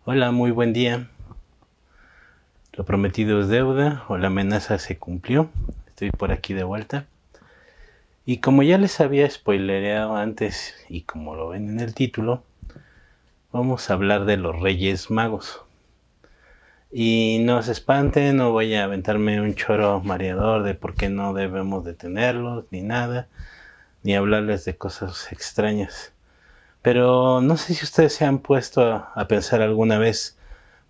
Hola, muy buen día. Lo prometido es deuda o la amenaza se cumplió. Estoy por aquí de vuelta. Y como ya les había spoilereado antes y como lo ven en el título, vamos a hablar de los Reyes Magos. Y no se espanten, no voy a aventarme un choro mareador de por qué no debemos detenerlos, ni nada, ni hablarles de cosas extrañas. Pero no sé si ustedes se han puesto a pensar alguna vez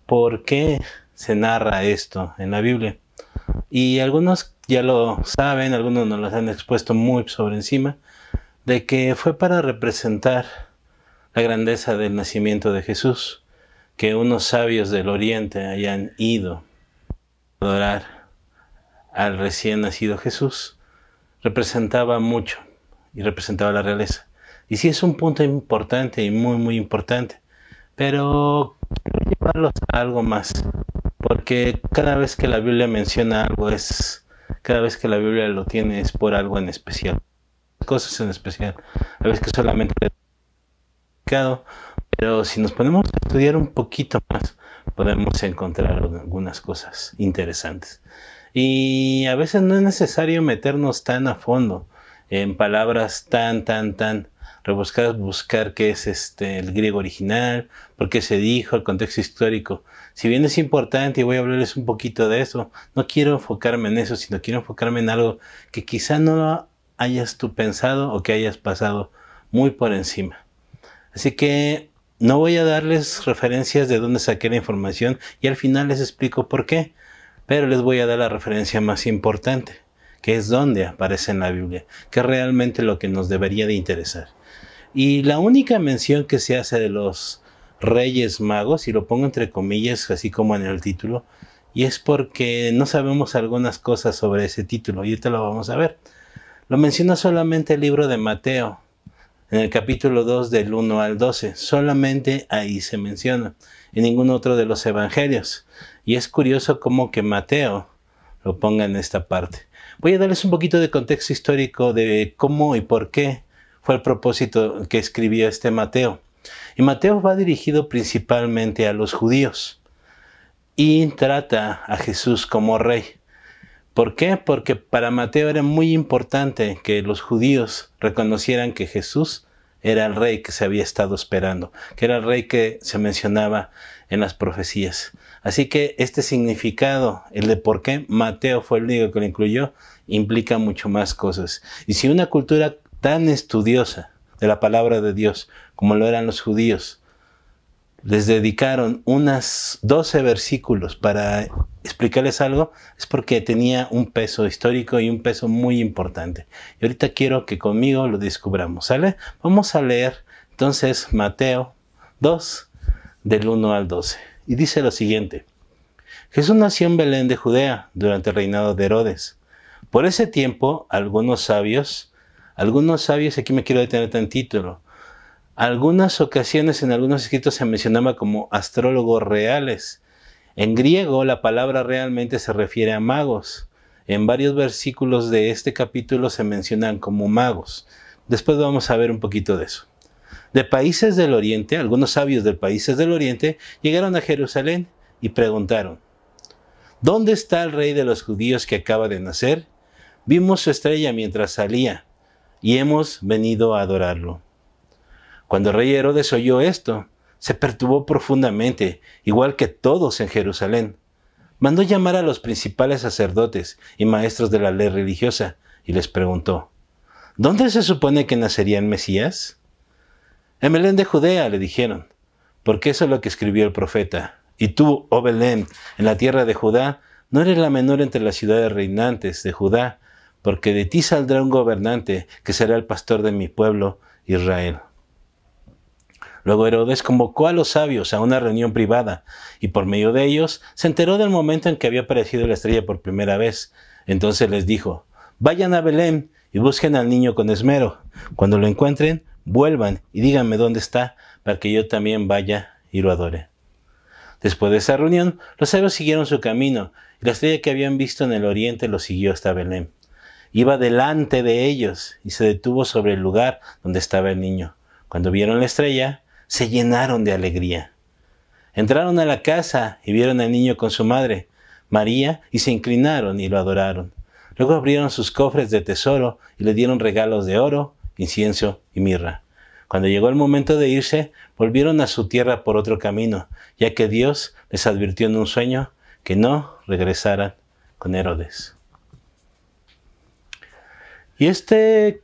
por qué se narra esto en la Biblia. Y algunos ya lo saben, algunos nos lo han expuesto muy sobre encima, de que fue para representar la grandeza del nacimiento de Jesús, que unos sabios del Oriente hayan ido a adorar al recién nacido Jesús, representaba mucho y representaba la realeza. Y sí es un punto importante y muy importante, pero quiero llevarlos a algo más, porque cada vez que la Biblia menciona algo cada vez que la Biblia lo tiene es por algo en especial, cosas en especial, a veces que solamente es complicado, pero si nos ponemos a estudiar un poquito más, podemos encontrar algunas cosas interesantes. Y a veces no es necesario meternos tan a fondo en palabras tan rebuscadas, buscar qué es el griego original, por qué se dijo, el contexto histórico. Si bien es importante y voy a hablarles un poquito de eso, no quiero enfocarme en eso, sino quiero enfocarme en algo que quizá no hayas tú pensado o que hayas pasado muy por encima. Así que no voy a darles referencias de dónde saqué la información y al final les explico por qué, pero les voy a dar la referencia más importante, que es dónde aparece en la Biblia, que es realmente lo que nos debería de interesar. Y la única mención que se hace de los Reyes Magos, y lo pongo entre comillas, así como en el título, y es porque no sabemos algunas cosas sobre ese título, y ahorita lo vamos a ver. Lo menciona solamente el libro de Mateo, en el capítulo 2 del 1 al 12, solamente ahí se menciona, en ningún otro de los evangelios. Y es curioso cómo que Mateo lo ponga en esta parte. Voy a darles un poquito de contexto histórico de cómo y por qué fue el propósito que escribió este Mateo. Y Mateo va dirigido principalmente a los judíos y trata a Jesús como rey. ¿Por qué? Porque para Mateo era muy importante que los judíos reconocieran que Jesús era el rey que se había estado esperando, que era el rey que se mencionaba en las profecías. Así que este significado, el de por qué Mateo fue el único que lo incluyó, implica mucho más cosas. Y si una cultura tan estudiosa de la palabra de Dios como lo eran los judíos, les dedicaron unas 12 versículos para explicarles algo, es porque tenía un peso histórico y un peso muy importante. Y ahorita quiero que conmigo lo descubramos, ¿sale? Vamos a leer entonces Mateo 2, del 1 al 12. Y dice lo siguiente: Jesús nació en Belén de Judea durante el reinado de Herodes. Por ese tiempo, algunos sabios, aquí me quiero detener tantito, algunas ocasiones en algunos escritos se mencionaba como astrólogos reales. En griego la palabra realmente se refiere a magos. En varios versículos de este capítulo se mencionan como magos. Después vamos a ver un poquito de eso. De países del Oriente, algunos sabios de países del Oriente llegaron a Jerusalén y preguntaron: ¿dónde está el rey de los judíos que acaba de nacer? Vimos su estrella mientras salía y hemos venido a adorarlo. Cuando el rey Herodes oyó esto, se perturbó profundamente, igual que todos en Jerusalén. Mandó llamar a los principales sacerdotes y maestros de la ley religiosa y les preguntó: ¿dónde se supone que nacería el Mesías? En Belén de Judea, le dijeron, porque eso es lo que escribió el profeta. Y tú, oh Belén, en la tierra de Judá, no eres la menor entre las ciudades reinantes de Judá, porque de ti saldrá un gobernante que será el pastor de mi pueblo Israel. Luego Herodes convocó a los sabios a una reunión privada y por medio de ellos se enteró del momento en que había aparecido la estrella por primera vez. Entonces les dijo: vayan a Belén y busquen al niño con esmero. Cuando lo encuentren, vuelvan y díganme dónde está para que yo también vaya y lo adore. Después de esa reunión, los sabios siguieron su camino y la estrella que habían visto en el oriente los siguió hasta Belén. Iba delante de ellos y se detuvo sobre el lugar donde estaba el niño. Cuando vieron la estrella, se llenaron de alegría. Entraron a la casa y vieron al niño con su madre, María, y se inclinaron y lo adoraron. Luego abrieron sus cofres de tesoro y le dieron regalos de oro, incienso y mirra. Cuando llegó el momento de irse, volvieron a su tierra por otro camino, ya que Dios les advirtió en un sueño que no regresaran con Herodes. Y este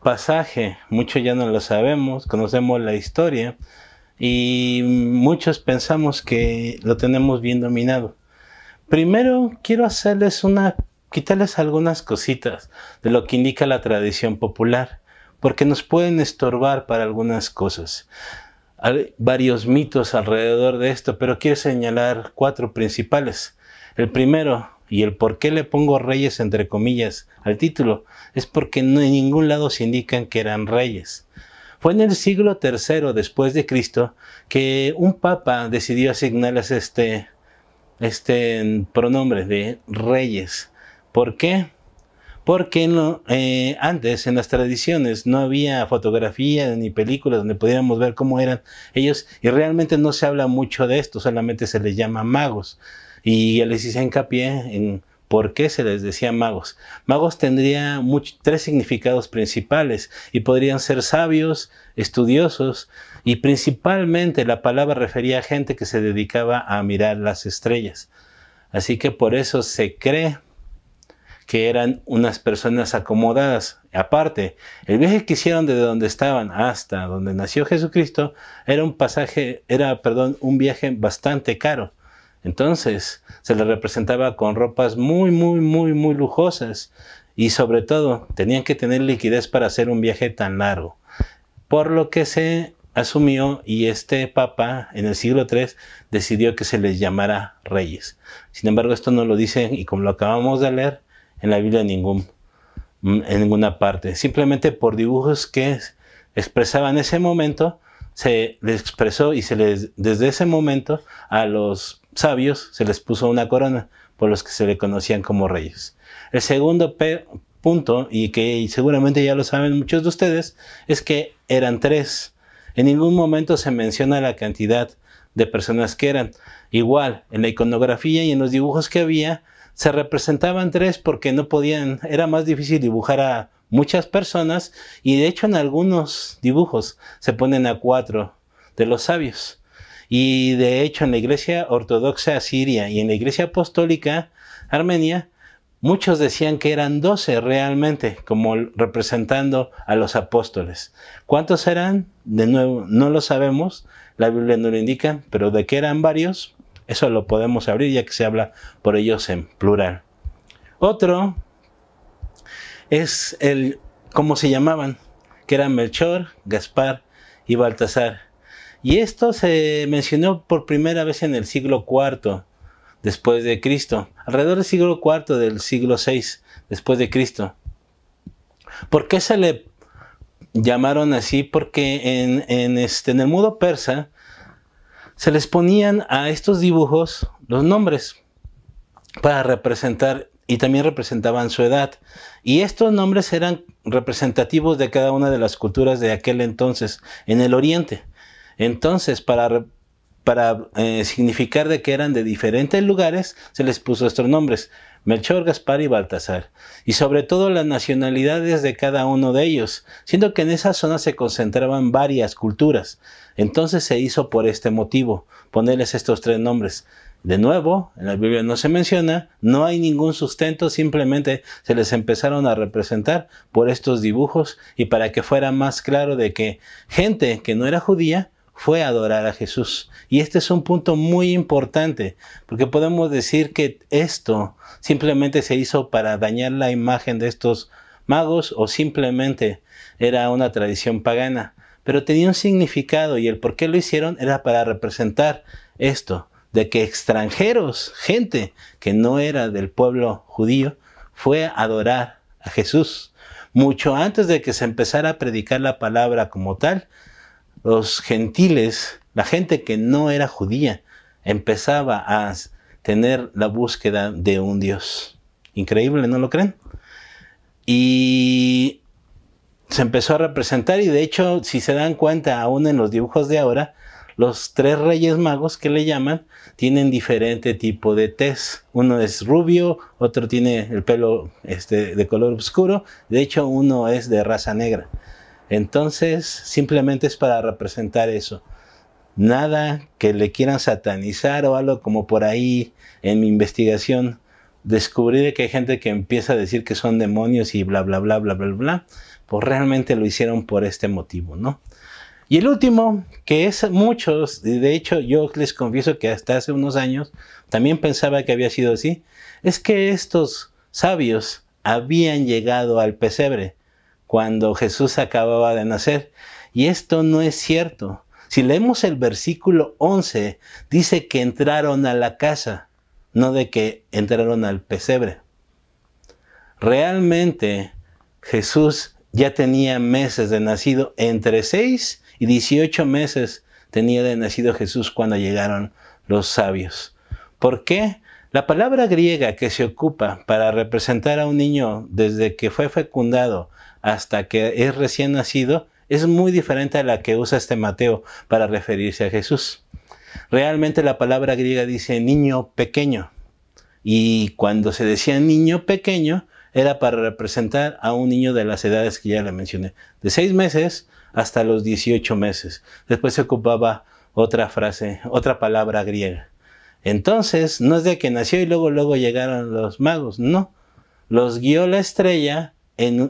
pasaje, muchos ya no lo sabemos, conocemos la historia y muchos pensamos que lo tenemos bien dominado. Primero quiero quitarles algunas cositas de lo que indica la tradición popular, porque nos pueden estorbar para algunas cosas. Hay varios mitos alrededor de esto, pero quiero señalar 4 principales. El primero, y el por qué le pongo reyes entre comillas al título, es porque no en ningún lado se indican que eran reyes. Fue en el siglo III después de Cristo que un papa decidió asignarles este pronombre de reyes. ¿Por qué? Porque antes en las tradiciones no había fotografía ni películas donde pudiéramos ver cómo eran ellos, y realmente no se habla mucho de esto, solamente se les llama magos. Y les hice hincapié en por qué se les decía magos. Magos tendría 3 significados principales y podrían ser sabios, estudiosos, y principalmente la palabra refería a gente que se dedicaba a mirar las estrellas. Así que por eso se cree que eran unas personas acomodadas. Aparte, el viaje que hicieron desde donde estaban hasta donde nació Jesucristo era un viaje bastante caro. Entonces, se les representaba con ropas muy lujosas y sobre todo tenían que tener liquidez para hacer un viaje tan largo. Por lo que se asumió y este papa en el siglo III decidió que se les llamara reyes. Sin embargo, esto no lo dice, y como lo acabamos de leer, en la Biblia en ninguna parte. Simplemente por dibujos que expresaban ese momento, se les expresó y desde ese momento a los sabios se les puso una corona, por los que se le conocían como reyes. El segundo punto, y que seguramente ya lo saben muchos de ustedes, es que eran 3. En ningún momento se menciona la cantidad de personas que eran. Igual, en la iconografía y en los dibujos que había, se representaban 3 porque era más difícil dibujar a muchas personas, y de hecho en algunos dibujos se ponen a 4 de los sabios. Y de hecho en la iglesia ortodoxa siria y en la iglesia apostólica armenia, muchos decían que eran 12 realmente, como representando a los apóstoles. ¿Cuántos eran? De nuevo, no lo sabemos, la Biblia no lo indica, pero de que eran varios, eso lo podemos abrir ya que se habla por ellos en plural. Otro es cómo se llamaban, que eran Melchor, Gaspar y Baltasar. Y esto se mencionó por primera vez en el siglo IV después de Cristo, alrededor del siglo IV del siglo VI después de Cristo. ¿Por qué se le llamaron así? Porque en el mundo persa se les ponían a estos dibujos los nombres para representar, y también representaban su edad. Y estos nombres eran representativos de cada una de las culturas de aquel entonces en el Oriente. Entonces, para significar de que eran de diferentes lugares, se les puso estos nombres: Melchor, Gaspar y Baltasar, y sobre todo las nacionalidades de cada uno de ellos, siendo que en esa zona se concentraban varias culturas. Entonces se hizo por este motivo, ponerles estos 3 nombres. De nuevo, en la Biblia no se menciona, no hay ningún sustento, simplemente se les empezaron a representar por estos dibujos, y para que fuera más claro de que gente que no era judía fue a adorar a Jesús. Y este es un punto muy importante, porque podemos decir que esto simplemente se hizo para dañar la imagen de estos magos, o simplemente era una tradición pagana, pero tenía un significado, y el por qué lo hicieron era para representar esto, de que extranjeros, gente que no era del pueblo judío, fue a adorar a Jesús. Mucho antes de que se empezara a predicar la palabra como tal, los gentiles, la gente que no era judía, empezaba a tener la búsqueda de un Dios. Increíble, ¿no lo creen? Y se empezó a representar, y de hecho, si se dan cuenta, aún en los dibujos de ahora, los 3 reyes magos que le llaman tienen diferente tipo de tez. Uno es rubio, otro tiene el pelo de color oscuro, de hecho uno es de raza negra. Entonces simplemente es para representar eso. Nada que le quieran satanizar o algo, como por ahí en mi investigación descubrí que hay gente que empieza a decir que son demonios y bla bla bla bla bla bla. Pues realmente lo hicieron por este motivo, ¿no? Y el último, que es muchos, de hecho yo les confieso que hasta hace unos años también pensaba que había sido así, es que estos sabios habían llegado al pesebre cuando Jesús acababa de nacer. Y esto no es cierto. Si leemos el versículo 11, dice que entraron a la casa, no de que entraron al pesebre. Realmente Jesús ya tenía meses de nacido, entre 6 y 18 meses tenía de nacido Jesús cuando llegaron los sabios. ¿Por qué? La palabra griega que se ocupa para representar a un niño desde que fue fecundado hasta que es recién nacido es muy diferente a la que usa Mateo para referirse a Jesús. Realmente la palabra griega dice niño pequeño, y cuando se decía niño pequeño era para representar a un niño de las edades que ya le mencioné, de 6 meses hasta los 18 meses. Después se ocupaba otra frase, otra palabra griega. Entonces, no es de que nació y luego llegaron los magos, no. Los guió la estrella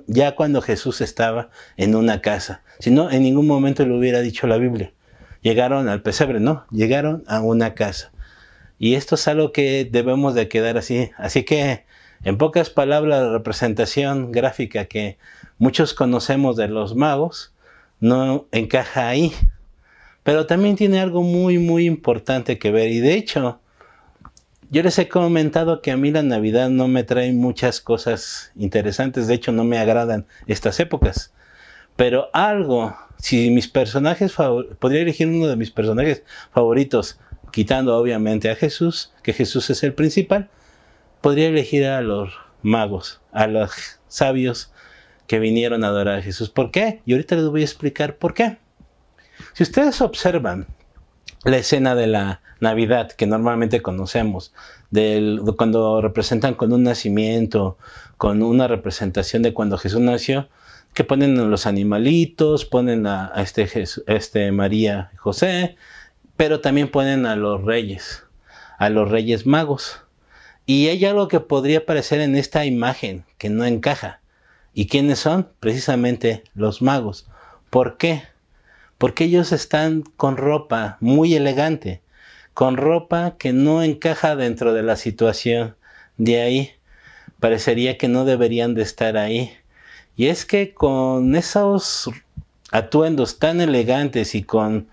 ya cuando Jesús estaba en una casa. Si no, en ningún momento lo hubiera dicho la Biblia. Llegaron al pesebre, no, llegaron a una casa. Y esto es algo que debemos de quedar así. Así que, en pocas palabras, la representación gráfica que muchos conocemos de los magos no encaja ahí. Pero también tiene algo muy, muy importante que ver. Y de hecho, yo les he comentado que a mí la Navidad no me trae muchas cosas interesantes. De hecho, no me agradan estas épocas. Pero algo, si mis personajes podría elegir uno de mis personajes favoritos, quitando obviamente a Jesús, que Jesús es el principal, podría elegir a los magos, a los sabios que vinieron a adorar a Jesús. ¿Por qué? Y ahorita les voy a explicar por qué. Si ustedes observan la escena de la Navidad que normalmente conocemos, cuando representan con un nacimiento, con una representación de cuando Jesús nació, que ponen a los animalitos, ponen a María y José, pero también ponen a los reyes magos. Y hay algo que podría aparecer en esta imagen que no encaja. ¿Y quiénes son? Precisamente los magos. ¿Por qué? Porque ellos están con ropa muy elegante, con ropa que no encaja dentro de la situación de ahí. Parecería que no deberían de estar ahí. Y es que con esos atuendos tan elegantes y con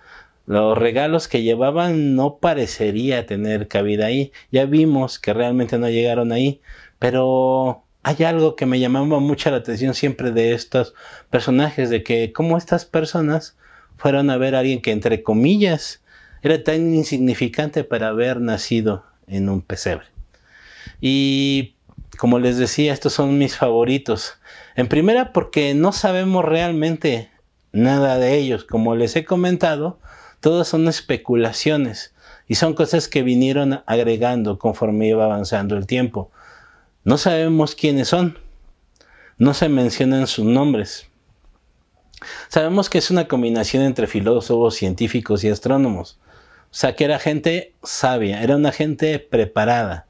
los regalos que llevaban no parecería tener cabida ahí. Ya vimos que realmente no llegaron ahí, pero hay algo que me llamaba mucho la atención siempre de estos personajes, de que cómo estas personas fueron a ver a alguien que, entre comillas, era tan insignificante para haber nacido en un pesebre. Y como les decía, estos son mis favoritos. En primera, porque no sabemos realmente nada de ellos. Como les he comentado, todas son especulaciones y son cosas que vinieron agregando conforme iba avanzando el tiempo. No sabemos quiénes son, no se mencionan sus nombres. Sabemos que es una combinación entre filósofos, científicos y astrónomos. O sea, que era gente sabia, era una gente preparada.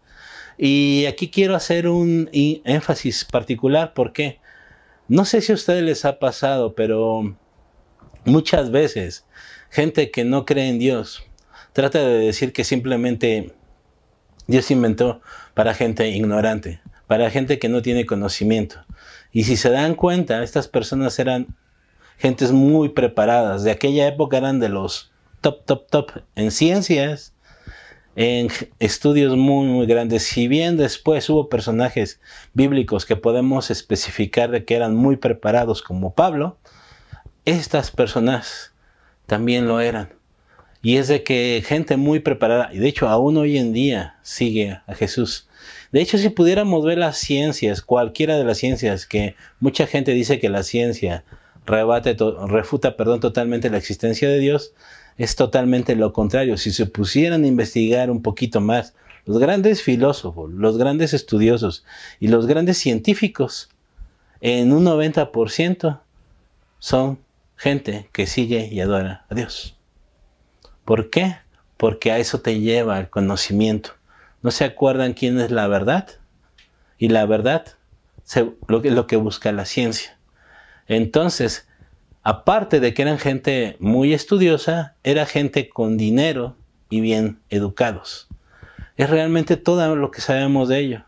Y aquí quiero hacer un énfasis particular porque no sé si a ustedes les ha pasado, pero muchas veces gente que no cree en Dios trata de decir que simplemente Dios inventó para gente ignorante, para gente que no tiene conocimiento. Y si se dan cuenta, estas personas eran gentes muy preparadas. De aquella época eran de los top en ciencias, en estudios muy, muy grandes. Si bien después hubo personajes bíblicos que podemos especificar de que eran muy preparados, como Pablo, estas personas también lo eran. Y es de que gente muy preparada, y de hecho aún hoy en día sigue a Jesús. De hecho, si pudiéramos ver las ciencias, cualquiera de las ciencias, que mucha gente dice que la ciencia refuta totalmente la existencia de Dios, es totalmente lo contrario. Si se pusieran a investigar un poquito más, los grandes filósofos, los grandes estudiosos y los grandes científicos, en un 90% son gente que sigue y adora a Dios. ¿Por qué? Porque a eso te lleva el conocimiento. ¿No se acuerdan quién es la verdad? Y la verdad es lo que busca la ciencia. Entonces, aparte de que eran gente muy estudiosa, era gente con dinero y bien educados. Es realmente todo lo que sabemos de ello.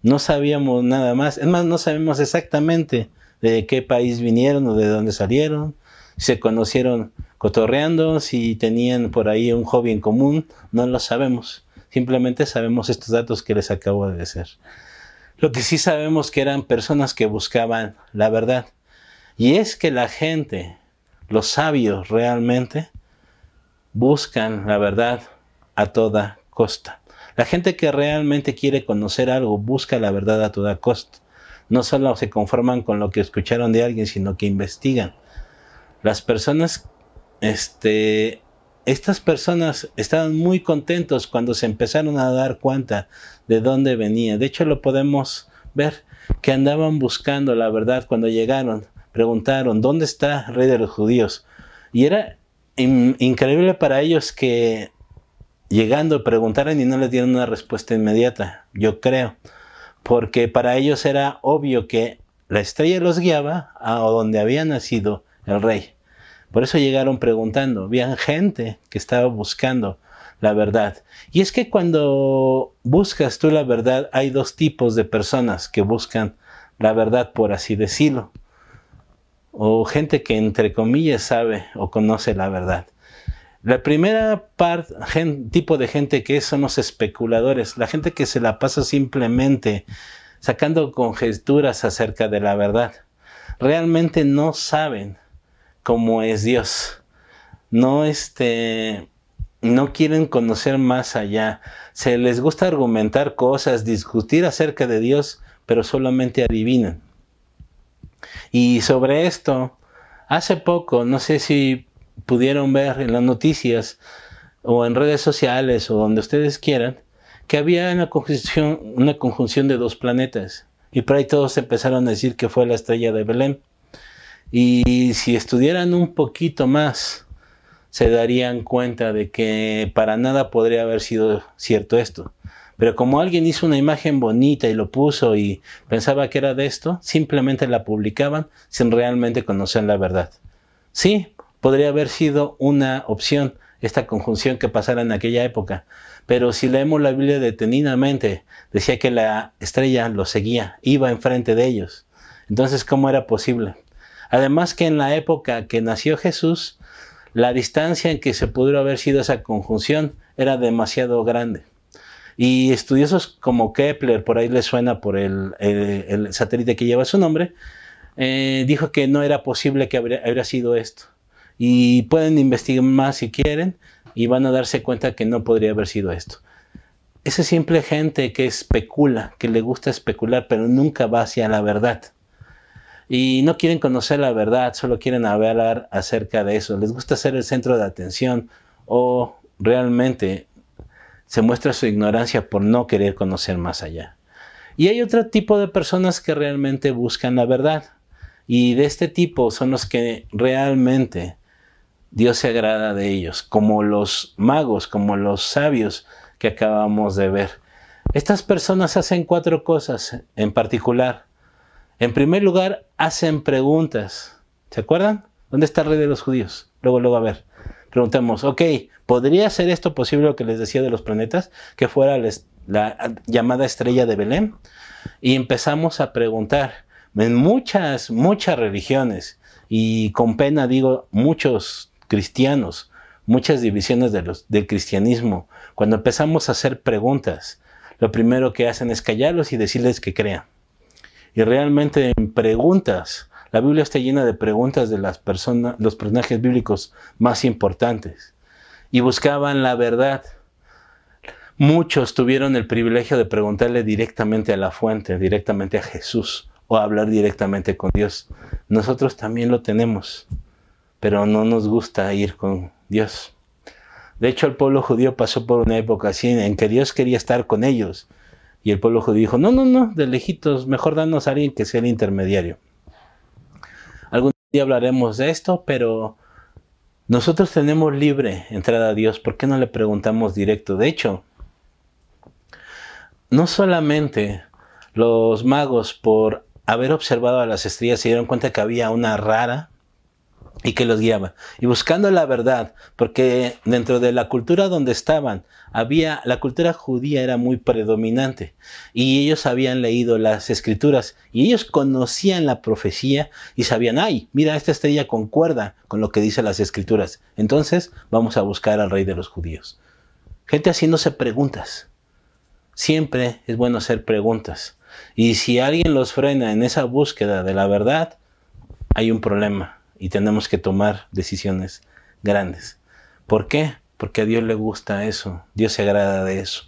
No sabíamos nada más. Es más, no sabemos exactamente de qué país vinieron o de dónde salieron. Si se conocieron cotorreando, si tenían por ahí un hobby en común, no lo sabemos. Simplemente sabemos estos datos que les acabo de decir. Lo que sí sabemos que eran personas que buscaban la verdad. Y es que la gente, los sabios realmente, buscan la verdad a toda costa. La gente que realmente quiere conocer algo busca la verdad a toda costa. No solo se conforman con lo que escucharon de alguien, sino que investigan. Las personas, estas personas estaban muy contentos cuando se empezaron a dar cuenta de dónde venía. De hecho, lo podemos ver, que andaban buscando la verdad cuando llegaron. Preguntaron, ¿dónde está el rey de los judíos? Y era increíble para ellos que llegando preguntaran y no les dieron una respuesta inmediata, yo creo. Porque para ellos era obvio que la estrella los guiaba a donde había nacido el rey. Por eso llegaron preguntando. Había gente que estaba buscando la verdad. Y es que cuando buscas tú la verdad, hay dos tipos de personas que buscan la verdad, por así decirlo. O gente que entre comillas sabe o conoce la verdad. La primera tipo de gente que son los especuladores, la gente que se la pasa simplemente sacando conjeturas acerca de la verdad. Realmente no saben cómo es Dios. No quieren conocer más allá. Se les gusta argumentar cosas, discutir acerca de Dios, pero solamente adivinan. Y sobre esto, hace poco, no sé si pudieron ver en las noticias o en redes sociales o donde ustedes quieran, que había una conjunción de dos planetas. Y por ahí todos empezaron a decir que fue la estrella de Belén. Y si estudiaran un poquito más, se darían cuenta de que para nada podría haber sido cierto esto. Pero como alguien hizo una imagen bonita y lo puso y pensaba que era de esto, simplemente la publicaban sin realmente conocer la verdad. Sí, podría haber sido una opción esta conjunción que pasara en aquella época. Pero si leemos la Biblia detenidamente, decía que la estrella los seguía, iba enfrente de ellos. Entonces, ¿cómo era posible? Además que en la época que nació Jesús, la distancia en que se pudo haber sido esa conjunción era demasiado grande. Y estudiosos como Kepler, por ahí les suena por el satélite que lleva su nombre, dijo que no era posible que habría sido esto. Y pueden investigar más si quieren y van a darse cuenta que no podría haber sido esto. Esa simple gente que especula, que le gusta especular, pero nunca va hacia la verdad. Y no quieren conocer la verdad, solo quieren hablar acerca de eso. Les gusta ser el centro de atención o realmente se muestra su ignorancia por no querer conocer más allá. Y hay otro tipo de personas que realmente buscan la verdad. Y de este tipo son los que realmente Dios se agrada de ellos, como los magos, como los sabios que acabamos de ver. Estas personas hacen 4 cosas en particular. En primer lugar, hacen preguntas. ¿Se acuerdan? ¿Dónde está el rey de los judíos? Luego, a ver. Preguntamos, ok, ¿podría ser esto posible lo que les decía de los planetas? Que fuera la llamada estrella de Belén. Y empezamos a preguntar. En muchas religiones, y con pena digo, muchos cristianos, muchas divisiones del cristianismo, cuando empezamos a hacer preguntas, lo primero que hacen es callarlos y decirles que crean. Y realmente en preguntas, la Biblia está llena de preguntas de los personajes bíblicos más importantes. Y buscaban la verdad. Muchos tuvieron el privilegio de preguntarle directamente a la fuente, directamente a Jesús, o hablar directamente con Dios. Nosotros también lo tenemos, pero no nos gusta ir con Dios. De hecho, el pueblo judío pasó por una época así en que Dios quería estar con ellos. Y el pueblo judío dijo, no, no, no, de lejitos, mejor danos a alguien que sea el intermediario. Algún día hablaremos de esto, pero nosotros tenemos libre entrada a Dios. ¿Por qué no le preguntamos directo? De hecho, no solamente los magos, por haber observado a las estrellas, se dieron cuenta que había una rara y que los guiaba. Y buscando la verdad, porque dentro de la cultura donde estaban, la cultura judía era muy predominante. Y ellos habían leído las escrituras. Y ellos conocían la profecía y sabían, ay, mira, esta estrella concuerda con lo que dicen las escrituras. Entonces, vamos a buscar al rey de los judíos. Gente haciéndose preguntas. Siempre es bueno hacer preguntas. Y si alguien los frena en esa búsqueda de la verdad, hay un problema. Y tenemos que tomar decisiones grandes. ¿Por qué? Porque a Dios le gusta eso. Dios se agrada de eso.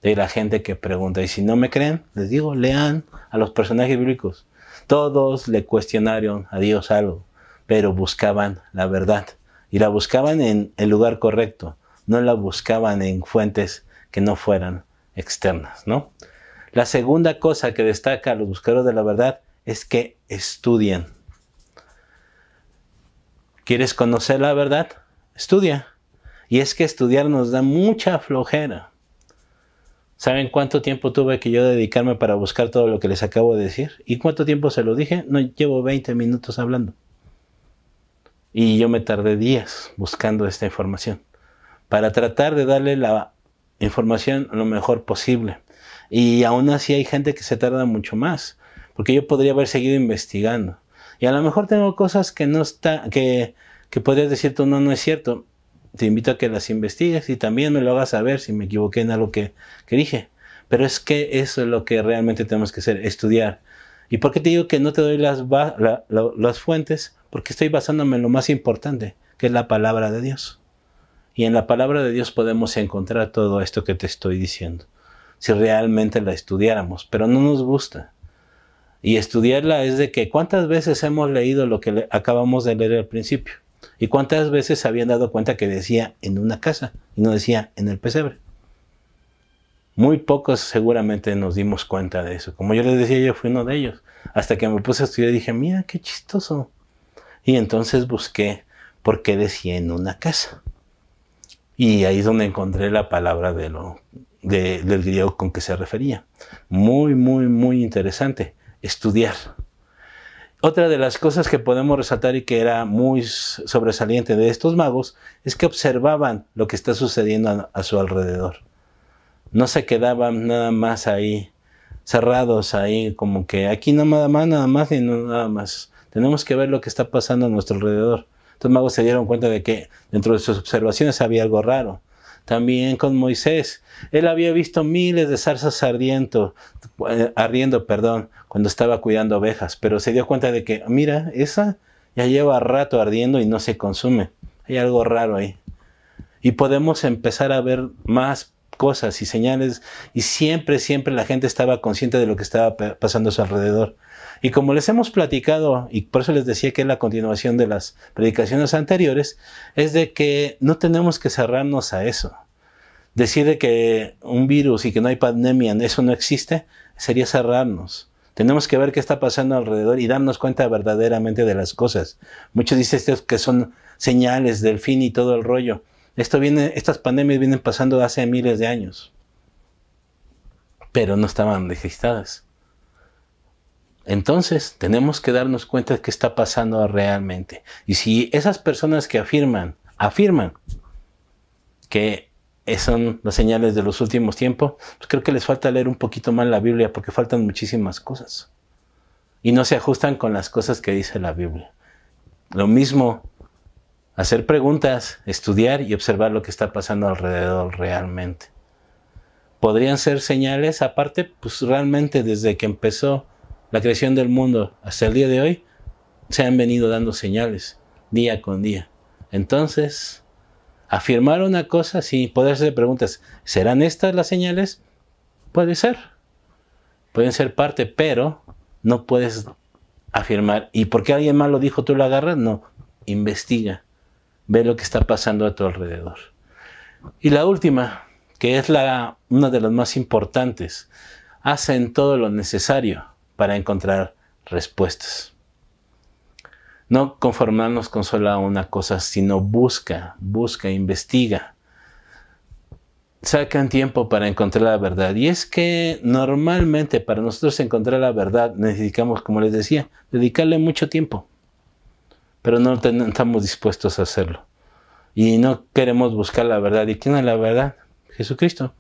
De la gente que pregunta. Y si no me creen, les digo, lean a los personajes bíblicos. Todos le cuestionaron a Dios algo, pero buscaban la verdad. Y la buscaban en el lugar correcto. No la buscaban en fuentes que no fueran externas, ¿no? La segunda cosa que destaca a los buscadores de la verdad es que estudian. ¿Quieres conocer la verdad? Estudia. Y es que estudiar nos da mucha flojera. ¿Saben cuánto tiempo tuve que yo dedicarme para buscar todo lo que les acabo de decir? ¿Y cuánto tiempo se lo dije? No, llevo 20 minutos hablando. Y yo me tardé días buscando esta información para tratar de darle la información lo mejor posible. Y aún así hay gente que se tarda mucho más, porque yo podría haber seguido investigando. Y a lo mejor tengo cosas que no está, que podrías decir tú, no, no es cierto. Te invito a que las investigues y también me lo hagas saber si me equivoqué en algo que dije. Pero es que eso es lo que realmente tenemos que hacer, estudiar. ¿Y por qué te digo que no te doy las fuentes? Porque estoy basándome en lo más importante, que es la palabra de Dios. Y en la palabra de Dios podemos encontrar todo esto que te estoy diciendo. Si realmente la estudiáramos, pero no nos gusta. Y estudiarla es de que cuántas veces hemos leído lo que acabamos de leer al principio. Y cuántas veces se habían dado cuenta que decía en una casa y no decía en el pesebre. Muy pocos seguramente nos dimos cuenta de eso. Como yo les decía, yo fui uno de ellos. Hasta que me puse a estudiar y dije, mira qué chistoso. Y entonces busqué por qué decía en una casa. Y ahí es donde encontré la palabra del griego con que se refería. Muy, muy, muy interesante. Estudiar. Otra de las cosas que podemos resaltar y que era muy sobresaliente de estos magos es que observaban lo que está sucediendo a su alrededor. No se quedaban nada más ahí, cerrados ahí, como que aquí nada más y no nada más. Tenemos que ver lo que está pasando a nuestro alrededor. Estos magos se dieron cuenta de que dentro de sus observaciones había algo raro. También con Moisés, él había visto miles de zarzas ardiendo, cuando estaba cuidando ovejas, pero se dio cuenta de que, mira, esa ya lleva rato ardiendo y no se consume. Hay algo raro ahí. Y podemos empezar a ver más cosas y señales, y siempre la gente estaba consciente de lo que estaba pasando a su alrededor. Y como les hemos platicado, y por eso les decía que es la continuación de las predicaciones anteriores, es de que no tenemos que cerrarnos a eso. Decir de que un virus y que no hay pandemia, eso no existe, sería cerrarnos. Tenemos que ver qué está pasando alrededor y darnos cuenta verdaderamente de las cosas. Muchos dicen que son señales del fin y todo el rollo. Estas pandemias vienen pasando hace miles de años, pero no estaban registradas. Entonces, tenemos que darnos cuenta de qué está pasando realmente. Y si esas personas que afirman que son las señales de los últimos tiempos, pues creo que les falta leer un poquito más la Biblia, porque faltan muchísimas cosas. Y no se ajustan con las cosas que dice la Biblia. Lo mismo, hacer preguntas, estudiar y observar lo que está pasando alrededor realmente. ¿Podrían ser señales? Aparte, pues realmente desde que empezó la creación del mundo hasta el día de hoy, se han venido dando señales día con día. Entonces, afirmar una cosa, sí, poder hacer preguntas. ¿Serán estas las señales? Puede ser. Pueden ser parte, pero no puedes afirmar. ¿Y porque alguien más lo dijo, tú lo agarras? No. Investiga. Ve lo que está pasando a tu alrededor. Y la última, que es una de las más importantes, hacen todo lo necesario para encontrar respuestas. No conformarnos con solo una cosa, sino busca, investiga. Sacan tiempo para encontrar la verdad. Y es que normalmente para nosotros encontrar la verdad necesitamos, como les decía, dedicarle mucho tiempo. Pero no estamos dispuestos a hacerlo. Y no queremos buscar la verdad. ¿Y quién es la verdad? Jesucristo.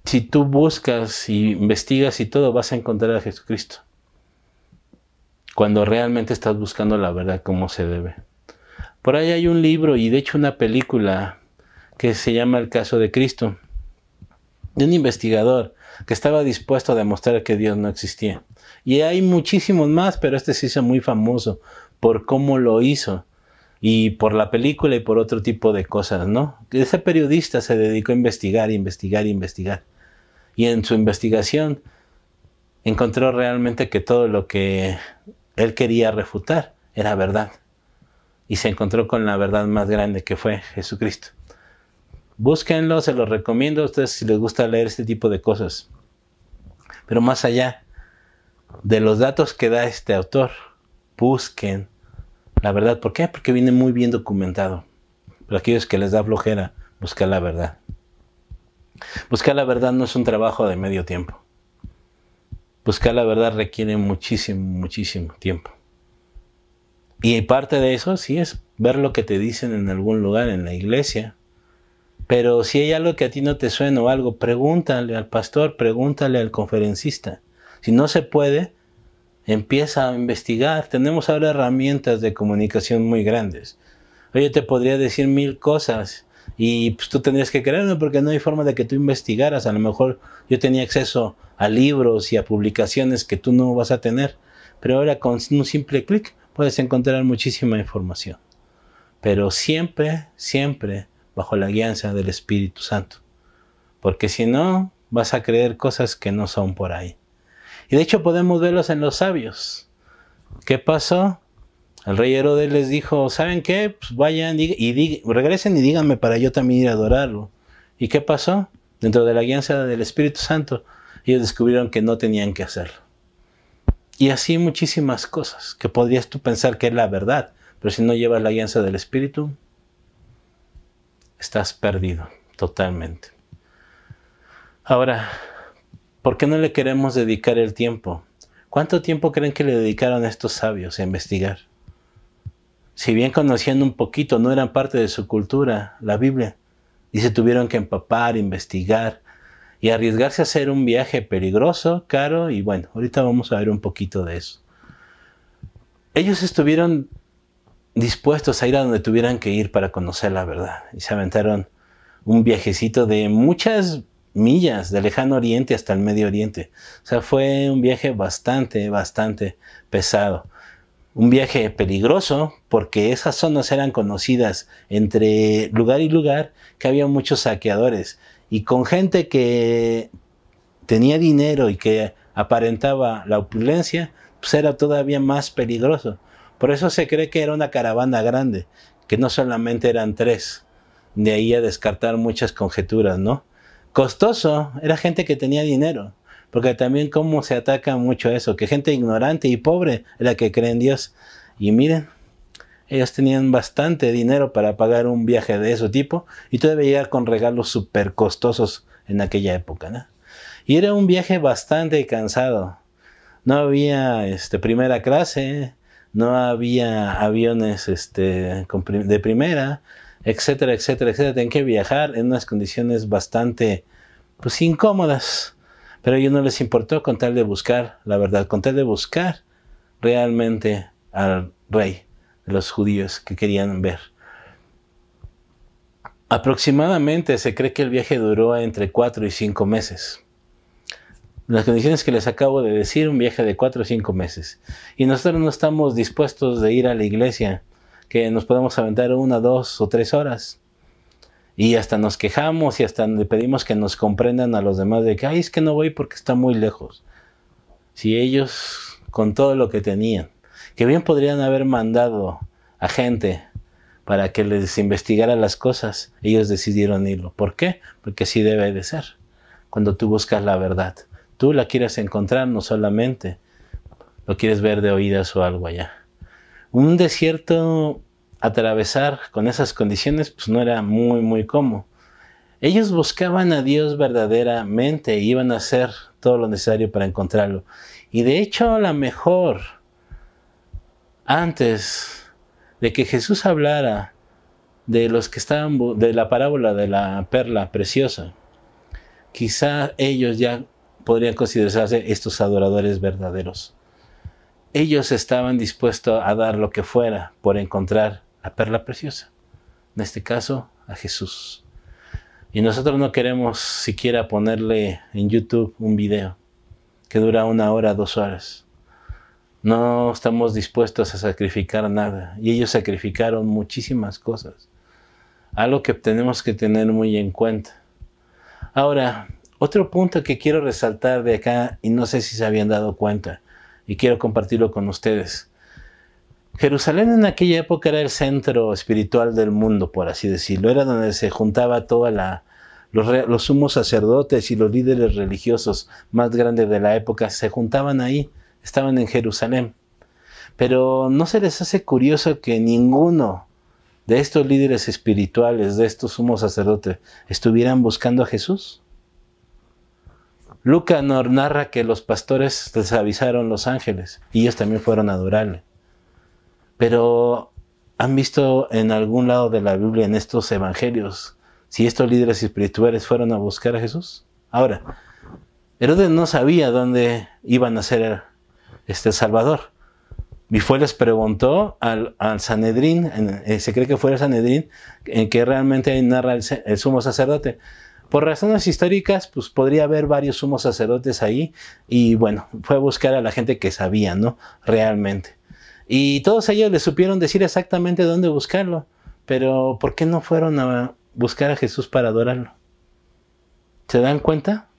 Si tú buscas y investigas y todo, vas a encontrar a Jesucristo. Cuando realmente estás buscando la verdad como se debe. Por ahí hay un libro y de hecho una película que se llama El caso de Cristo, de un investigador que estaba dispuesto a demostrar que Dios no existía. Y hay muchísimos más, pero este se hizo muy famoso por cómo lo hizo y por la película y por otro tipo de cosas, ¿no? Ese periodista se dedicó a investigar. Y en su investigación encontró realmente que todo lo que él quería refutar era verdad. Y se encontró con la verdad más grande que fue Jesucristo. Búsquenlo, se los recomiendo a ustedes si les gusta leer este tipo de cosas. Pero más allá de los datos que da este autor, busquen la verdad. ¿Por qué? Porque viene muy bien documentado. Para aquellos que les da flojera buscar la verdad. Buscar la verdad no es un trabajo de medio tiempo. Buscar la verdad requiere muchísimo tiempo. Y parte de eso sí es ver lo que te dicen en algún lugar, en la iglesia. Pero si hay algo que a ti no te suena o algo, pregúntale al pastor, pregúntale al conferencista. Si no se puede, empieza a investigar. Tenemos ahora herramientas de comunicación muy grandes. Yo te podría decir 1000 cosas y pues, tú tendrías que creerme porque no hay forma de que tú investigaras. A lo mejor yo tenía acceso a libros y a publicaciones que tú no vas a tener. Pero ahora con un simple clic puedes encontrar muchísima información. Pero siempre bajo la guianza del Espíritu Santo. Porque si no, vas a creer cosas que no son por ahí. Y de hecho podemos verlos en los sabios. ¿Qué pasó? El rey Herodes les dijo, ¿saben qué? Pues vayan y regresen y díganme para yo también ir a adorarlo. ¿Y qué pasó? Dentro de la guianza del Espíritu Santo, ellos descubrieron que no tenían que hacerlo. Y así muchísimas cosas que podrías tú pensar que es la verdad, pero si no llevas la guianza del Espíritu, estás perdido totalmente. Ahora, ¿por qué no le queremos dedicar el tiempo? ¿Cuánto tiempo creen que le dedicaron a estos sabios a investigar? Si bien conocían un poquito, no eran parte de su cultura, la Biblia, y se tuvieron que empapar, investigar y arriesgarse a hacer un viaje peligroso, caro, y bueno, ahorita vamos a ver un poquito de eso. Ellos estuvieron dispuestos a ir a donde tuvieran que ir para conocer la verdad, y se aventaron un viajecito de muchas millas, del lejano oriente hasta el Medio Oriente. O sea, fue un viaje bastante pesado. Un viaje peligroso porque esas zonas eran conocidas entre lugar y lugar, que había muchos saqueadores. Y con gente que tenía dinero y que aparentaba la opulencia, pues era todavía más peligroso. Por eso se cree que era una caravana grande, que no solamente eran 3. De ahí a descartar muchas conjeturas, ¿no? Costoso, era gente que tenía dinero. Porque también cómo se ataca mucho eso, que gente ignorante y pobre es la que cree en Dios. Y miren, ellos tenían bastante dinero para pagar un viaje de ese tipo y todavía llegar con regalos súper costosos en aquella época, ¿no? Y era un viaje bastante cansado. No había primera clase, no había aviones de primera, etcétera. Tenían que viajar en unas condiciones bastante pues, incómodas. Pero a ellos no les importó con tal de buscar la verdad, con tal de buscar realmente al rey de los judíos que querían ver. Aproximadamente se cree que el viaje duró entre 4 y 5 meses. Las condiciones que les acabo de decir, un viaje de 4 o 5 meses. Y nosotros no estamos dispuestos de ir a la iglesia, que nos podemos aventar 1, 2 o 3 horas. Y hasta nos quejamos y hasta le pedimos que nos comprendan a los demás de que, ay, es que no voy porque está muy lejos. Si ellos, con todo lo que tenían, que bien podrían haber mandado a gente para que les investigara las cosas, ellos decidieron irlo. ¿Por qué? Porque así debe de ser. Cuando tú buscas la verdad, tú la quieres encontrar, no solamente lo quieres ver de oídas o algo allá. Un desierto atravesar con esas condiciones pues no era muy cómodo. Ellos buscaban a Dios verdaderamente e iban a hacer todo lo necesario para encontrarlo. Y de hecho, a lo mejor, antes de que Jesús hablara de los que estaban, de la parábola de la perla preciosa, quizá ellos ya podrían considerarse estos adoradores verdaderos. Ellos estaban dispuestos a dar lo que fuera por encontrar la perla preciosa. En este caso, a Jesús. Y nosotros no queremos siquiera ponerle en YouTube un video que dura 1 hora, 2 horas. No estamos dispuestos a sacrificar nada. Y ellos sacrificaron muchísimas cosas. Algo que tenemos que tener muy en cuenta. Ahora, otro punto que quiero resaltar de acá, y no sé si se habían dado cuenta, y quiero compartirlo con ustedes. Jerusalén en aquella época era el centro espiritual del mundo, por así decirlo. Era donde se juntaba los sumos sacerdotes y los líderes religiosos más grandes de la época. Se juntaban ahí, estaban en Jerusalén. Pero ¿no se les hace curioso que ninguno de estos líderes espirituales, de estos sumos sacerdotes, estuvieran buscando a Jesús? Lucas nos narra que los pastores les avisaron los ángeles y ellos también fueron a adorarle. Pero ¿han visto en algún lado de la Biblia, en estos evangelios, si estos líderes espirituales fueron a buscar a Jesús? Ahora, Herodes no sabía dónde iban a ser el Salvador. Y les preguntó al Sanedrín, se cree que fue el Sanedrín, en que realmente narra el sumo sacerdote. Por razones históricas, pues podría haber varios sumos sacerdotes ahí, y bueno, fue a buscar a la gente que sabía, ¿no? Realmente. Y todos ellos le supieron decir exactamente dónde buscarlo, pero ¿por qué no fueron a buscar a Jesús para adorarlo? ¿Se dan cuenta?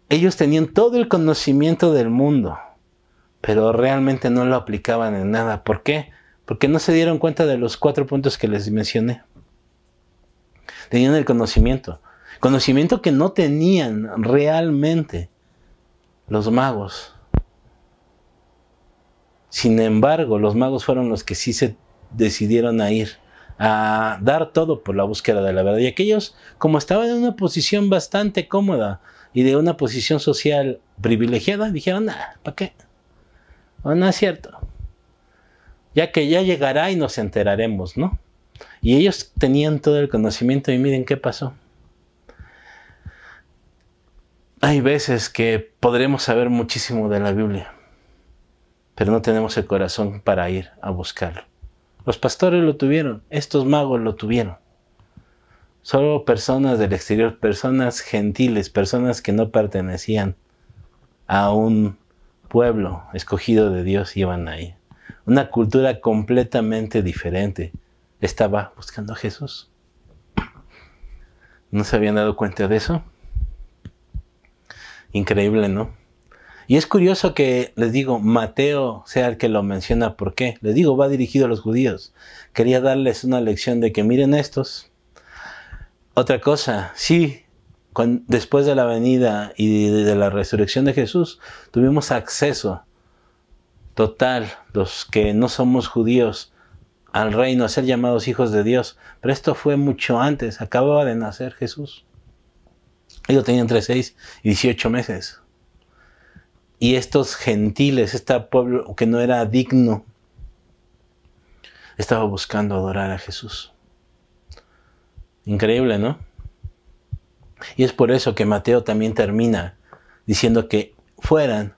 Ellos tenían todo el conocimiento del mundo, pero realmente no lo aplicaban en nada. ¿Por qué? Porque no se dieron cuenta de los 4 puntos que les mencioné. Tenían el conocimiento que no tenían realmente los magos. Sin embargo, los magos fueron los que sí se decidieron a ir, a dar todo por la búsqueda de la verdad. Y aquellos, como estaban en una posición bastante cómoda y de una posición social privilegiada, dijeron, ¿para qué? No es cierto. Ya que ya llegará y nos enteraremos, ¿no? Y ellos tenían todo el conocimiento y miren qué pasó. Hay veces que podremos saber muchísimo de la Biblia, pero no tenemos el corazón para ir a buscarlo. Los pastores lo tuvieron, estos magos lo tuvieron. Solo personas del exterior, personas gentiles, personas que no pertenecían a un pueblo escogido de Dios iban ahí. Una cultura completamente diferente estaba buscando a Jesús. ¿No se habían dado cuenta de eso? Increíble, ¿no? Y es curioso que, les digo, Mateo sea el que lo menciona. ¿Por qué? Les digo, va dirigido a los judíos. Quería darles una lección de que miren estos. Otra cosa, sí, después de la venida y de la resurrección de Jesús, tuvimos acceso total, los que no somos judíos, al reino, a ser llamados hijos de Dios. Pero esto fue mucho antes, acababa de nacer Jesús. Ellos tenían entre 6 y 18 meses. Y estos gentiles, este pueblo que no era digno, estaba buscando adorar a Jesús. Increíble, ¿no? Y es por eso que Mateo también termina diciendo que fueran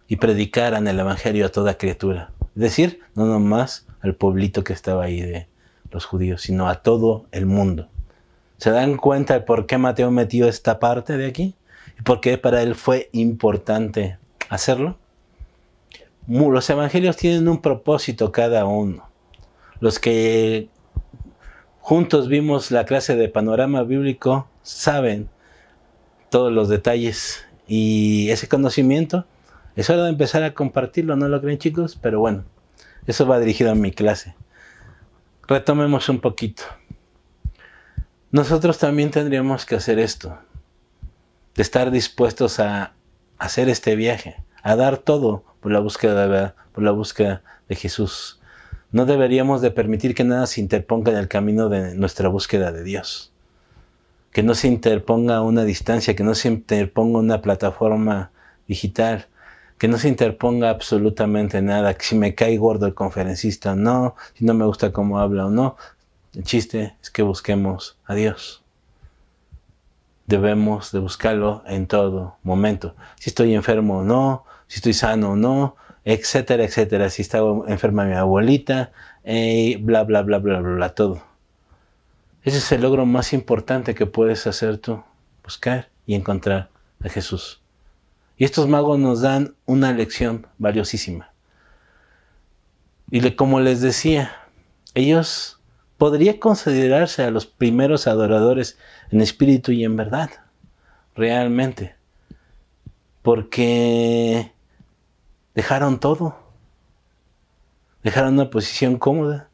y predicaran el evangelio a toda criatura. Es decir, no nomás al pueblito que estaba ahí de los judíos, sino a todo el mundo. ¿Se dan cuenta de por qué Mateo metió esta parte de aquí? ¿Y por qué para él fue importante hacerlo? Los evangelios tienen un propósito cada uno. Los que juntos vimos la clase de panorama bíblico saben todos los detalles, y ese conocimiento es hora de empezar a compartirlo, ¿no lo creen, chicos? Pero bueno, eso va dirigido a mi clase. retomemos un poquito. Nosotros también tendríamos que hacer esto, de estar dispuestos a hacer este viaje, a dar todo por la búsqueda de la verdad, por la búsqueda de Jesús. No deberíamos de permitir que nada se interponga en el camino de nuestra búsqueda de Dios. Que no se interponga una distancia, que no se interponga una plataforma digital, que no se interponga absolutamente nada, que si me cae gordo el conferencista o no, si no me gusta cómo habla o no. El chiste es que busquemos a Dios. Debemos de buscarlo en todo momento. Si estoy enfermo o no, si estoy sano o no, etcétera, etcétera. Si está enferma mi abuelita, bla, bla, bla, bla, bla, bla, todo. Ese es el logro más importante que puedes hacer tú. Buscar y encontrar a Jesús. Y estos magos nos dan una lección valiosísima. Y como les decía, ellos podrían considerarse a los primeros adoradores en espíritu y en verdad, realmente. Porque dejaron todo. Dejaron una posición cómoda.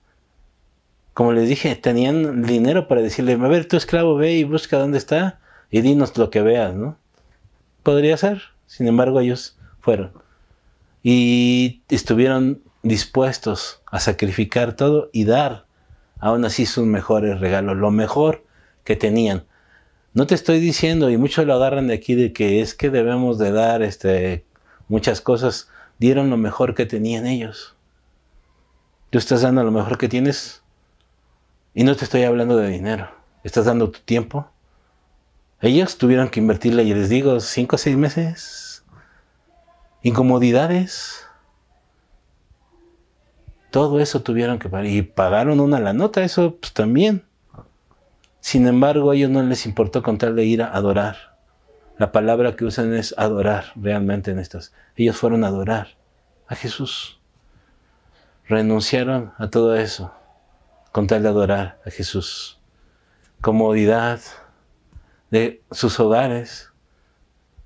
Como les dije, tenían dinero para decirle, a ver, tu esclavo, ve y busca dónde está y dinos lo que veas, ¿no? Podría ser. Sin embargo, ellos fueron. Y estuvieron dispuestos a sacrificar todo y dar, aún así, sus mejores regalos, lo mejor que tenían. No te estoy diciendo, y muchos lo agarran de aquí, de que es que debemos de dar muchas cosas. Dieron lo mejor que tenían ellos. Tú estás dando lo mejor que tienes. Y no te estoy hablando de dinero. Estás dando tu tiempo. Ellos tuvieron que invertirle, y les digo, 5 o 6 meses. Incomodidades. Todo eso tuvieron que pagar. Y pagaron la nota, eso pues también. Sin embargo, a ellos no les importó con tal de ir a adorar. La palabra que usan es adorar realmente en estas. Ellos fueron a adorar a Jesús. Renunciaron a todo eso con tal de adorar a Jesús. Comodidad de sus hogares.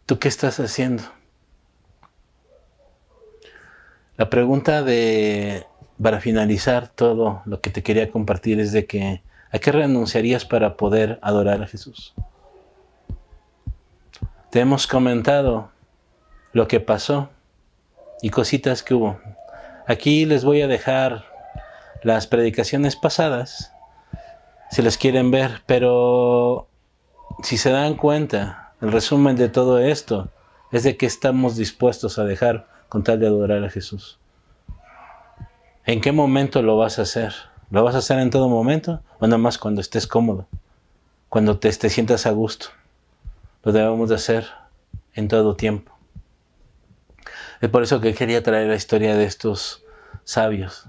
¿Tú qué estás haciendo? La pregunta para finalizar todo lo que te quería compartir es de que ¿a qué renunciarías para poder adorar a Jesús? Te hemos comentado lo que pasó y cositas que hubo. Aquí les voy a dejar las predicaciones pasadas, si las quieren ver, pero si se dan cuenta, el resumen de todo esto es de que estamos dispuestos a dejar con tal de adorar a Jesús. ¿En qué momento lo vas a hacer? ¿Lo vas a hacer en todo momento o nada más cuando estés cómodo? Cuando te sientas a gusto. Lo debemos de hacer en todo tiempo. Es por eso que quería traer la historia de estos sabios.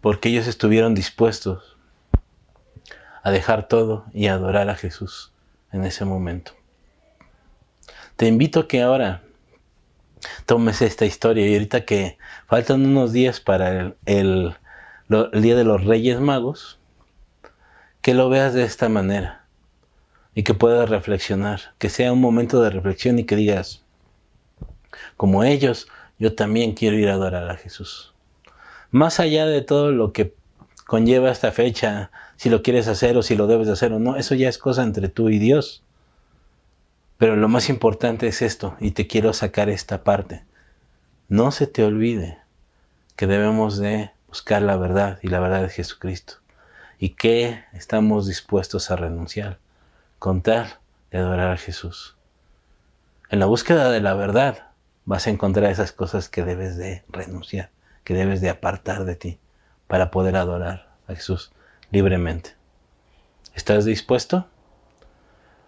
Porque ellos estuvieron dispuestos a dejar todo y a adorar a Jesús en ese momento. Te invito a que ahora tomes esta historia y ahorita que faltan unos días para el Día de los Reyes Magos, que lo veas de esta manera y que puedas reflexionar, que sea un momento de reflexión y que digas, como ellos, yo también quiero ir a adorar a Jesús. Más allá de todo lo que conlleva esta fecha, si lo quieres hacer o si lo debes de hacer o no, eso ya es cosa entre tú y Dios. Pero lo más importante es esto, y te quiero sacar esta parte. No se te olvide que debemos de buscar la verdad y la verdad de Jesucristo. Y que estamos dispuestos a renunciar con tal de adorar a Jesús. En la búsqueda de la verdad vas a encontrar esas cosas que debes de renunciar, que debes de apartar de ti para poder adorar a Jesús libremente. ¿Estás dispuesto?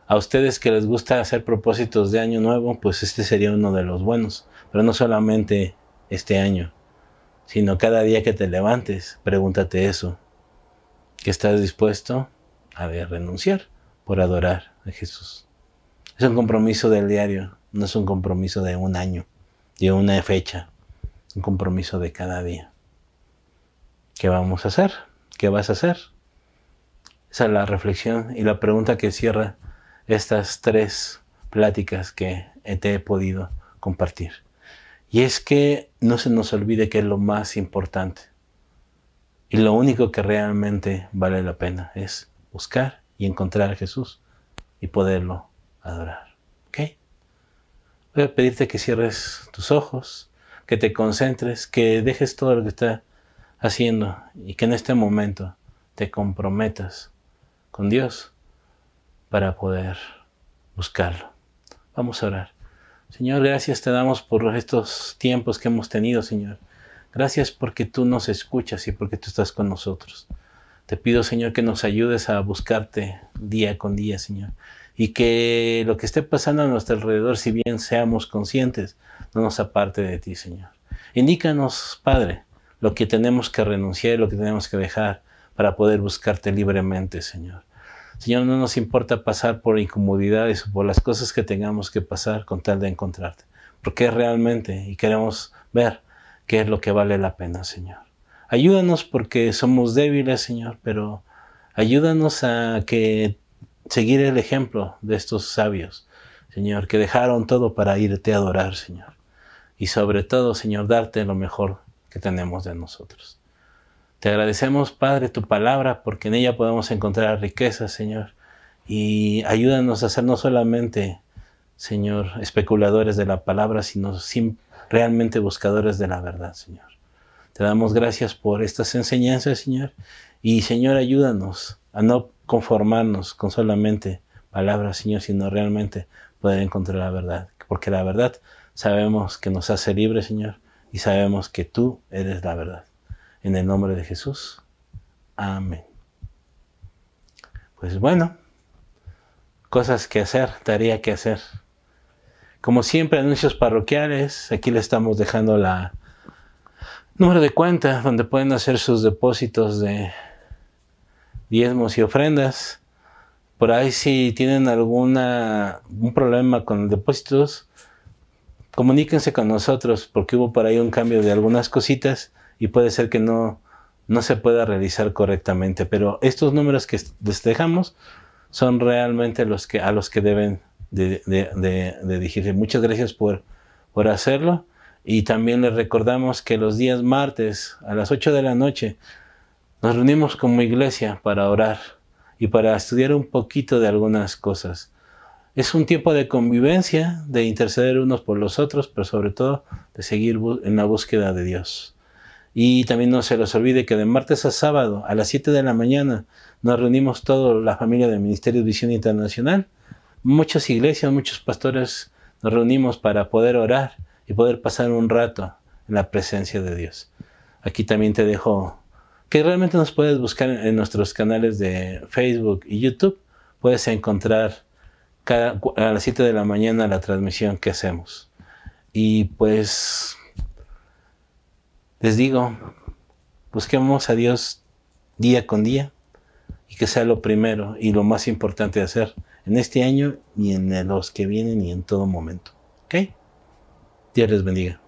A ustedes que les gusta hacer propósitos de año nuevo, pues este sería uno de los buenos. Pero no solamente este año, sino cada día que te levantes, pregúntate eso. ¿Qué estás dispuesto a renunciar por adorar a Jesús? Es un compromiso del diario, no es un compromiso de un año, de una fecha. Un compromiso de cada día. ¿Qué vamos a hacer? ¿Qué vas a hacer? Esa es la reflexión y la pregunta que cierra estas 3 pláticas que te he podido compartir. Y es que no se nos olvide que es lo más importante. Y lo único que realmente vale la pena es buscar y encontrar a Jesús y poderlo adorar. ¿Ok? Voy a pedirte que cierres tus ojos, que te concentres, que dejes todo lo que estás haciendo y que en este momento te comprometas con Dios para poder buscarlo. Vamos a orar. Señor, gracias te damos por estos tiempos que hemos tenido, Señor. Gracias porque tú nos escuchas y porque tú estás con nosotros. Te pido, Señor, que nos ayudes a buscarte día con día, Señor. Y que lo que esté pasando a nuestro alrededor, si bien seamos conscientes, no nos aparte de ti, Señor. Indícanos, Padre, lo que tenemos que renunciar, lo que tenemos que dejar para poder buscarte libremente, Señor. Señor, no nos importa pasar por incomodidades o por las cosas que tengamos que pasar con tal de encontrarte. Porque es realmente, y queremos ver qué es lo que vale la pena, Señor. Ayúdanos porque somos débiles, Señor, pero ayúdanos a seguir el ejemplo de estos sabios, Señor, que dejaron todo para irte a adorar, Señor. Y sobre todo, Señor, darte lo mejor que tenemos de nosotros. Te agradecemos, Padre, tu palabra, porque en ella podemos encontrar riquezas, Señor. Y ayúdanos a ser no solamente, Señor, especuladores de la palabra, sino realmente buscadores de la verdad, Señor. Te damos gracias por estas enseñanzas, Señor. Y, Señor, ayúdanos a no conformarnos con solamente palabras, Señor, sino realmente poder encontrar la verdad. Porque la verdad sabemos que nos hace libres, Señor, y sabemos que tú eres la verdad. En el nombre de Jesús. Amén. Pues bueno, cosas que hacer, tarea que hacer. Como siempre, anuncios parroquiales. Aquí le estamos dejando la número de cuenta donde pueden hacer sus depósitos de diezmos y ofrendas. Por ahí si tienen un problema con depósitos, comuníquense con nosotros porque hubo por ahí un cambio de algunas cositas y puede ser que no se pueda realizar correctamente. Pero estos números que les dejamos son realmente a los que deben de dirigirse. Muchas gracias por hacerlo. Y también les recordamos que los días martes a las 8 de la noche nos reunimos como iglesia para orar y para estudiar un poquito de algunas cosas. Es un tiempo de convivencia, de interceder unos por los otros, pero sobre todo de seguir en la búsqueda de Dios. Y también no se les olvide que de martes a sábado a las 7 de la mañana nos reunimos toda la familia del Ministerio de Visión Internacional. Muchas iglesias, muchos pastores nos reunimos para poder orar y poder pasar un rato en la presencia de Dios. Aquí también te dejo que realmente nos puedes buscar en nuestros canales de Facebook y YouTube. Puedes encontrar a las 7 de la mañana la transmisión que hacemos. Y pues les digo, busquemos a Dios día con día y que sea lo primero y lo más importante de hacer en este año y en los que vienen y en todo momento. ¿Ok? Dios les bendiga.